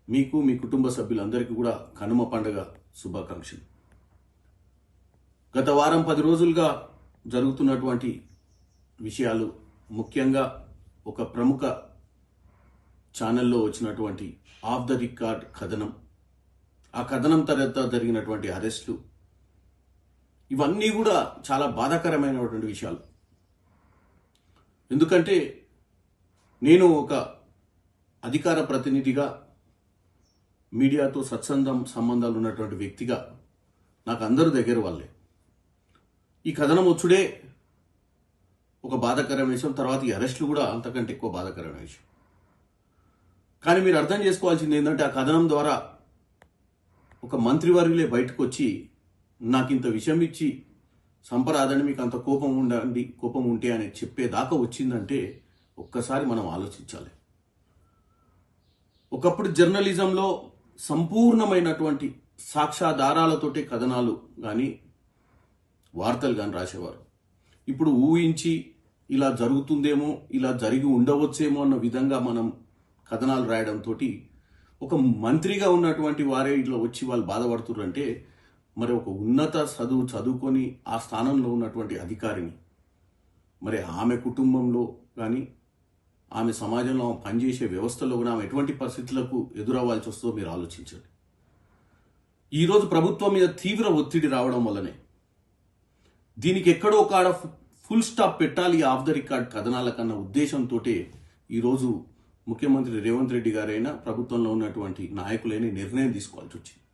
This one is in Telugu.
మీకు మీ కుటుంబ సభ్యులందరికీ కూడా కనుమ పండుగ శుభాకాంక్షలు. గత వారం 10 రోజులుగా జరుగుతున్నటువంటి విషయాలు, ముఖ్యంగా ఒక ప్రముఖ ఛానల్లో వచ్చినటువంటి ఆఫ్ ద రికార్డ్ కథనం, ఆ కథనం తర్వాత జరిగినటువంటి అరెస్టులు, ఇవన్నీ కూడా చాలా బాధాకరమైనటువంటి విషయాలు. ఎందుకంటే నేను ఒక అధికార ప్రతినిధిగా, మీడియాతో సంబంధాలు ఉన్నటువంటి వ్యక్తిగా నాకు అందరూ దగ్గర వాళ్ళే. ఈ కథనం వచ్చుడే ఒక బాధాకరమైన విషయం, తర్వాత ఈ అరెస్టులు కూడా అంతకంటే ఎక్కువ బాధాకరమైన విషయం. కానీ మీరు అర్థం చేసుకోవాల్సింది ఏంటంటే, ఆ కథనం ద్వారా ఒక మంత్రివర్యులే బయటకు వచ్చి నాకు ఇంత విషయం ఇచ్చి సంపరాదని, మీకు అంత కోపం ఉంటే అని చెప్పేదాకా వచ్చిందంటే ఒక్కసారి మనం ఆలోచించాలి. ఒకప్పుడు జర్నలిజంలో సంపూర్ణమైనటువంటి సాక్ష్యాధారాలతోటి కథనాలు కానీ వార్తలు కానీ రాసేవారు. ఇప్పుడు ఊహించి ఇలా జరుగుతుందేమో, ఇలా జరిగి ఉండవచ్చేమో అన్న విధంగా మనం కథనాలు రాయడంతో ఒక మంత్రిగా ఉన్నటువంటి వారే ఇట్లా వచ్చి వాళ్ళు బాధపడుతున్నారంటే, మరి ఒక ఉన్నత చదువుకొని ఆ స్థానంలో ఉన్నటువంటి అధికారిని, మరి ఆమె కుటుంబంలో కానీ ఆమె సమాజంలో పనిచేసే వ్యవస్థలో కూడా ఆమె ఎటువంటి పరిస్థితులకు ఎదురవ్వాల్సి వస్తుందో మీరు ఆలోచించండి. ఈరోజు ప్రభుత్వం మీద తీవ్ర ఒత్తిడి రావడం వల్లనే దీనికి ఎక్కడో కాడ ఫుల్ స్టాప్ పెట్టాలి ఆఫ్ ద రికార్డ్ కథనాల కన్నా ఉద్దేశంతో ఈరోజు ముఖ్యమంత్రి రేవంత్ రెడ్డి గారైనా ప్రభుత్వంలో ఉన్నటువంటి నాయకులైన నిర్ణయం తీసుకోవాల్సి వచ్చింది.